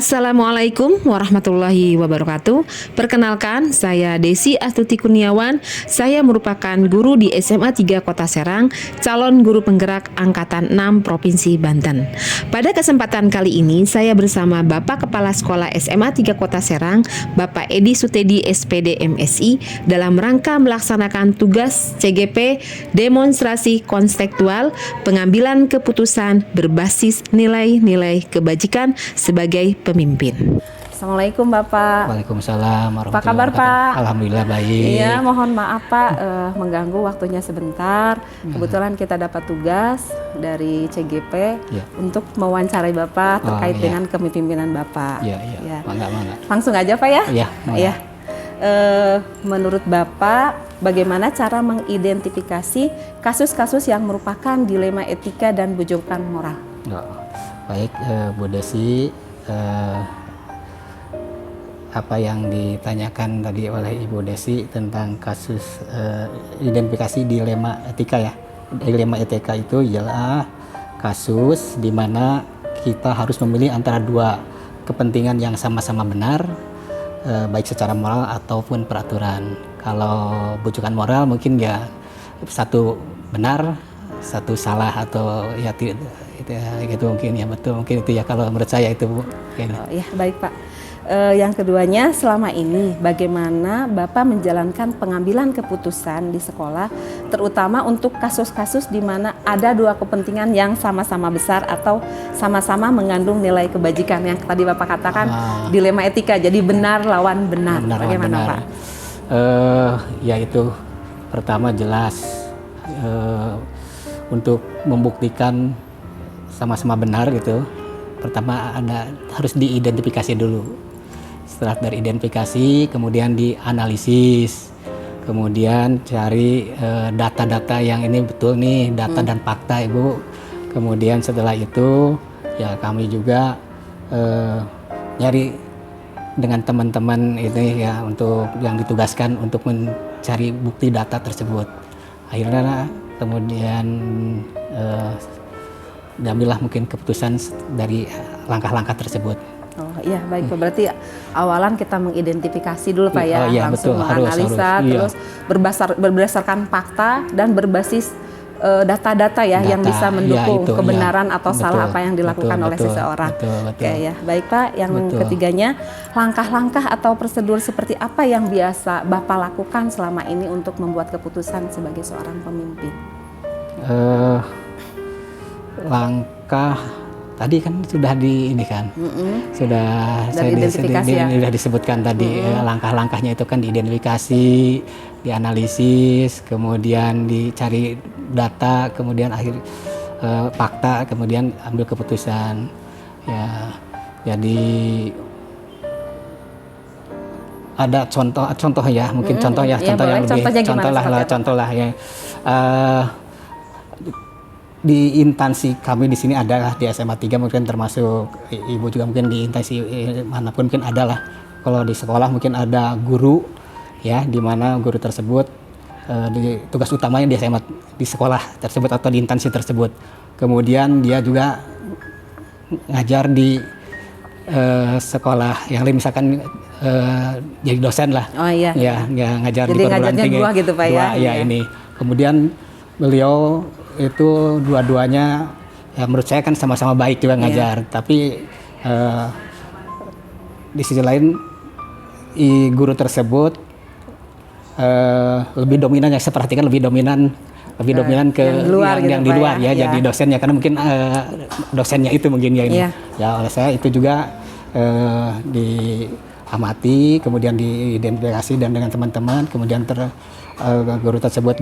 Assalamualaikum warahmatullahi wabarakatuh. Perkenalkan, saya Desi Astuti Kurniawan. Saya merupakan guru di SMA 3 Kota Serang, calon guru penggerak Angkatan 6 Provinsi Banten. Pada kesempatan kali ini, saya bersama Bapak Kepala Sekolah SMA 3 Kota Serang, Bapak Edi Sutedi SPD MSI, dalam rangka melaksanakan tugas CGP demonstrasi konstekstual pengambilan keputusan berbasis nilai-nilai kebajikan sebagai pemimpin. Assalamualaikum Bapak. Waalaikumsalam warahmatullahi Apa kabar Pak? Alhamdulillah baik. Iya, mohon maaf Pak mengganggu waktunya sebentar. Kebetulan kita dapat tugas dari CGP untuk mewawancarai Bapak terkait dengan kepemimpinan Bapak. Iya. Mangga. Langsung aja Pak ya? Iya. Menurut Bapak, bagaimana cara mengidentifikasi kasus-kasus yang merupakan dilema etika dan bujukan moral? Baik, Bu Desi, apa yang ditanyakan tadi oleh Ibu Desi tentang kasus identifikasi dilema etika ya. Dilema etika itu ialah kasus di mana kita harus memilih antara dua kepentingan yang sama-sama benar, baik secara moral ataupun peraturan. Kalau bujukan moral mungkin ya satu benar, satu salah, atau ya itu mungkin ya betul, mungkin itu ya kalau menurut saya itu Bu. Ya baik Pak. Yang keduanya, selama ini bagaimana Bapak menjalankan pengambilan keputusan di sekolah, terutama untuk kasus-kasus di mana ada dua kepentingan yang sama-sama besar atau sama-sama mengandung nilai kebajikan yang tadi Bapak katakan dilema etika, jadi benar lawan benar. Bagaimana Pak? Ya itu pertama jelas untuk membuktikan sama-sama benar gitu. Pertama harus diidentifikasi dulu. Setelah dari identifikasi, kemudian dianalisis, kemudian cari data-data yang ini betul nih, data dan fakta Ibu. Kemudian setelah itu ya kami juga nyari dengan teman-teman ini ya untuk yang ditugaskan untuk mencari bukti data tersebut. Akhirnya kemudian diambillah mungkin keputusan dari langkah-langkah tersebut. Oh iya baik, berarti awalan kita mengidentifikasi dulu Pak ya, langsung betul, menganalisa, terus berdasarkan fakta dan berbasis data-data ya yang bisa mendukung kebenaran atau salah apa yang dilakukan oleh seseorang. Oke ya, baik Pak. Yang ketiganya, langkah-langkah atau prosedur seperti apa yang biasa Bapak lakukan selama ini untuk membuat keputusan sebagai seorang pemimpin? Langkah tadi kan sudah sudah disebutkan tadi langkah-langkahnya itu kan diidentifikasi, dianalisis, kemudian dicari data, kemudian fakta, kemudian ambil keputusan ya. Jadi ada contoh ya, mungkin contoh yang lebih contoh lah ya. Di instansi kami di sini adalah di SMA 3 mungkin, termasuk Ibu juga mungkin di instansi manapun mungkin ada lah. Kalau di sekolah mungkin ada guru ya, di mana guru tersebut di tugas utamanya di SMA, di sekolah tersebut atau di instansi tersebut. Kemudian dia juga ngajar di sekolah yang lain, misalkan jadi dosen lah. Ya ngajar jadi di perguruan tinggi. Dua gitu Pak ya. Ini. Kemudian beliau itu dua-duanya ya menurut saya kan sama-sama baik juga ngajar, tapi di sisi lain guru tersebut lebih dominan, yang saya perhatikan lebih dominan ke yang di luar ya. Jadi dosennya, karena mungkin dosennya itu mungkin ya ini. Ya oleh saya itu juga diamati, kemudian diidentifikasi dan dengan teman-teman, kemudian guru tersebut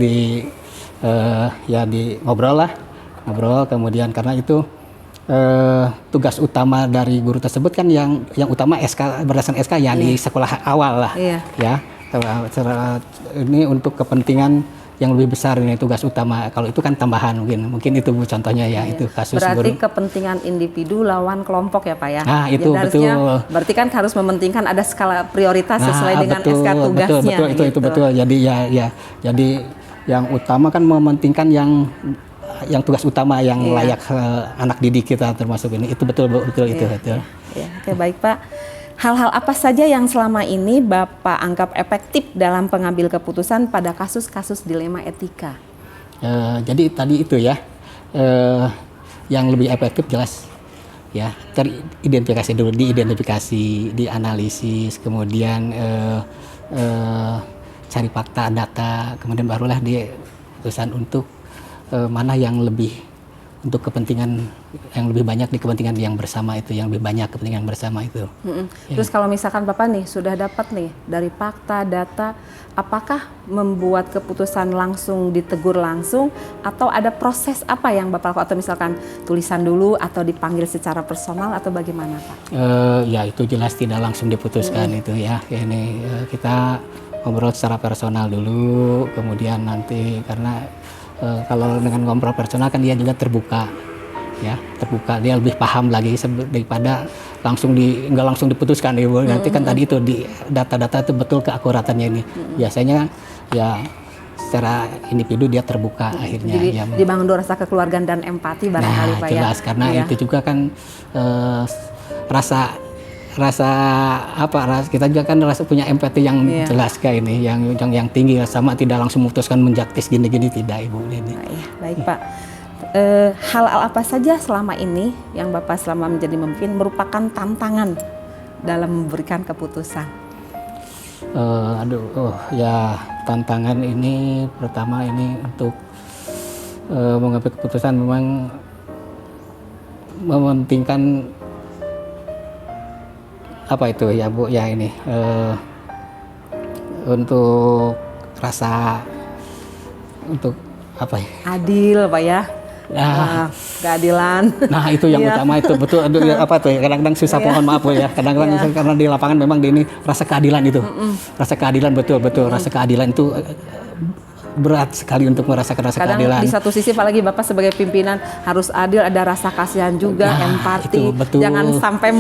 ngobrol, kemudian karena itu tugas utama dari guru tersebut kan yang utama SK, berdasarkan SK ya di sekolah awal lah ya. Ini untuk kepentingan yang lebih besar, ini tugas utama. Kalau itu kan tambahan mungkin itu Bu contohnya ya. Itu kasus berarti kepentingan individu lawan kelompok ya Pak ya. Nah itu betul. Berarti kan harus mementingkan ada skala prioritas sesuai dengan SK tugasnya. Betul. Jadi jadi yang utama kan mementingkan yang tugas utama yang layak anak didik kita termasuk ini. Itu betul itu. Ya, oke, baik Pak. Hal-hal apa saja yang selama ini Bapak anggap efektif dalam pengambil keputusan pada kasus-kasus dilema etika? Jadi tadi itu ya, yang lebih efektif jelas ya teridentifikasi dulu, diidentifikasi, dianalisis, kemudian cari fakta, data, kemudian barulah dia keputusan untuk mana yang lebih untuk kepentingan yang lebih banyak di kepentingan yang bersama itu, yang lebih banyak kepentingan bersama itu. Ya. Terus kalau misalkan Bapak nih sudah dapat nih dari fakta, data, apakah membuat keputusan langsung ditegur langsung atau ada proses apa yang Bapak lakukan, atau misalkan tulisan dulu atau dipanggil secara personal atau bagaimana Pak? Ya itu jelas tidak langsung diputuskan itu ya. Ini kita ngobrol secara personal dulu, kemudian nanti karena kalau dengan ngobrol personal kan dia juga terbuka, ya terbuka, dia lebih paham lagi daripada nggak langsung diputuskan Ibu. Nanti kan tadi itu di data-data itu betul keakuratannya ini. Biasanya ya secara individu dia terbuka akhirnya. Jadi ya, dibangun rasa kekeluargaan dan empati barangkali Pak ya. Jelas karena Ya. itu juga kan rasa kita juga kan rasa punya empati yang jelas kayak ini, yang tinggi, sama tidak langsung memutuskan menjaktis gini-gini, tidak Ibu ini. Baik Pak. Hal-hal apa saja selama ini yang Bapak selama menjadi pemimpin merupakan tantangan dalam memberikan keputusan? Ya tantangan ini pertama ini untuk mengambil keputusan memang mementingkan apa itu ya Bu ya ini untuk rasa untuk apa ya? Adil Pak ya. Keadilan. Nah itu yang utama itu betul. Apa tuh ya, kadang-kadang susah, mohon maaf Bu ya, kadang-kadang karena di lapangan memang ini rasa keadilan itu, rasa keadilan betul rasa keadilan itu berat sekali untuk merasakan rasa kadang keadilan. Di satu sisi apalagi Bapak sebagai pimpinan harus adil, ada rasa kasihan juga, empati. Jangan sampai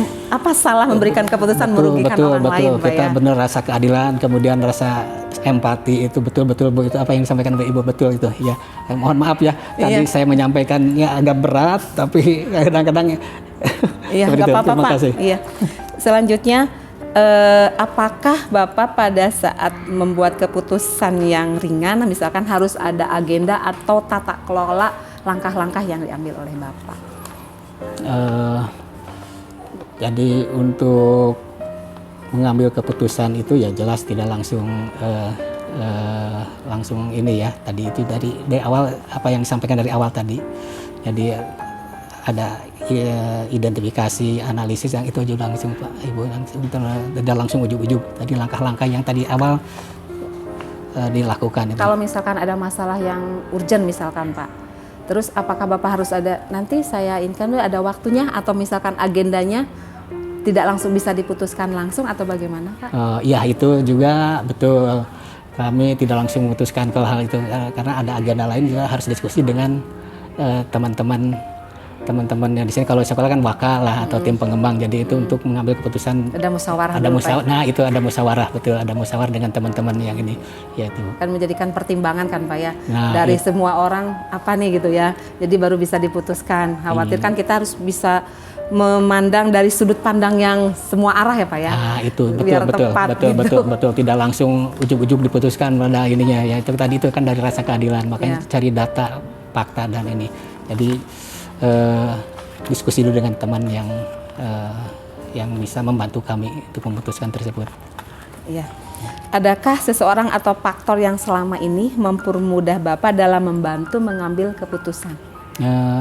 salah memberikan keputusan merugikan orang lain Pak kita ya. benar rasa keadilan, kemudian rasa empati itu betul Bu, itu apa yang disampaikan Ibu betul itu ya. Mohon maaf ya tadi saya menyampaikannya agak berat, tapi kadang-kadang nggak apa-apa Terima Pak. kasih. Iya. Selanjutnya apakah Bapak pada saat membuat keputusan yang ringan, misalkan harus ada agenda atau tata kelola langkah-langkah yang diambil oleh Bapak? Jadi untuk mengambil keputusan itu ya jelas tidak langsung langsung ini ya. Tadi itu dari awal apa yang disampaikan dari awal tadi. Jadi ada identifikasi, analisis yang itu juga langsung Pak Ibu tidak langsung ujuk-ujuk. Tadi langkah-langkah yang tadi awal dilakukan. Kalau misalkan ada masalah yang urgent misalkan Pak, terus apakah Bapak harus ada, nanti saya inginkan dulu ada waktunya, atau misalkan agendanya tidak langsung bisa diputuskan langsung atau bagaimana Pak? Ya itu juga betul, kami tidak langsung memutuskan kalau hal itu karena ada agenda lain, juga harus diskusi dengan teman-teman yang di sini. Kalau sekolah kan wakal lah atau tim pengembang, jadi itu untuk mengambil keputusan Ada musyawarah. Nah itu ada musyawarah, betul, ada musyawarah dengan teman-teman yang ini ya itu Kan menjadikan pertimbangan kan Pak ya, Nah, dari semua orang apa nih gitu ya, jadi baru bisa diputuskan. Khawatir kan kita harus bisa memandang dari sudut pandang yang semua arah ya Pak ya. Nah itu Biar tepat gitu. betul tidak langsung ujuk-ujuk diputuskan pada ininya ya. Itu tadi itu kan dari rasa keadilan, makanya cari data, fakta dan ini. Jadi diskusi dulu dengan teman yang bisa membantu kami untuk memutuskan tersebut. Iya. Adakah seseorang atau faktor yang selama ini mempermudah Bapak dalam membantu mengambil keputusan?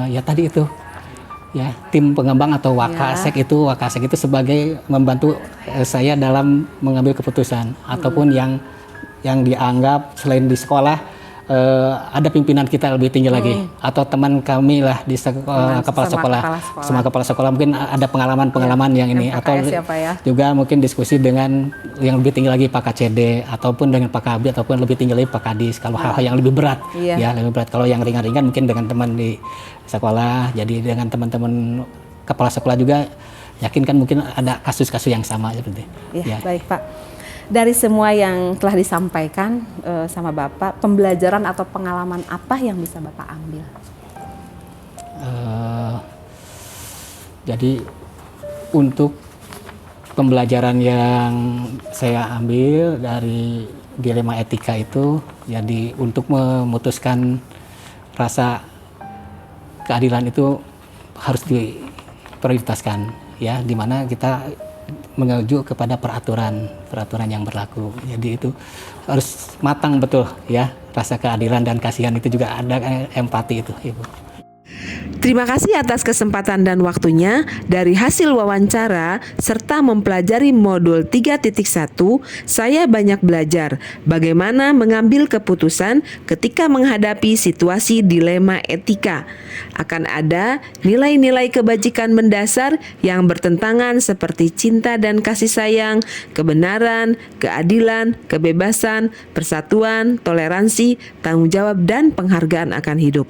Ya tadi itu ya, tim pengembang atau wakasek itu sebagai membantu saya dalam mengambil keputusan ataupun yang dianggap selain di sekolah ada pimpinan kita lebih tinggi lagi atau teman kami lah di kepala sekolah, semua kepala sekolah mungkin ada pengalaman yang ini, atau juga mungkin diskusi dengan yang lebih tinggi lagi Pak KCD ataupun dengan Pak Kabid ataupun lebih tinggi lagi Pak Kadis kalau hal-hal yang lebih berat ya, lebih berat. Kalau yang ringan-ringan mungkin dengan teman di sekolah, jadi dengan teman-teman kepala sekolah juga yakin kan mungkin ada kasus-kasus yang sama seperti ya. Baik Pak. Dari semua yang telah disampaikan sama Bapak, pembelajaran atau pengalaman apa yang bisa Bapak ambil? Jadi untuk pembelajaran yang saya ambil dari dilema etika itu, jadi untuk memutuskan rasa keadilan itu harus diprioritaskan, ya, dimana kita menuju kepada peraturan yang berlaku. Jadi itu harus matang betul, ya, rasa keadilan dan kasihan itu juga ada empati itu, Ibu. Terima kasih atas kesempatan dan waktunya. Dari hasil wawancara serta mempelajari modul 3.1, saya banyak belajar bagaimana mengambil keputusan ketika menghadapi situasi dilema etika. Akan ada nilai-nilai kebajikan mendasar yang bertentangan seperti cinta dan kasih sayang, kebenaran, keadilan, kebebasan, persatuan, toleransi, tanggung jawab, dan penghargaan akan hidup.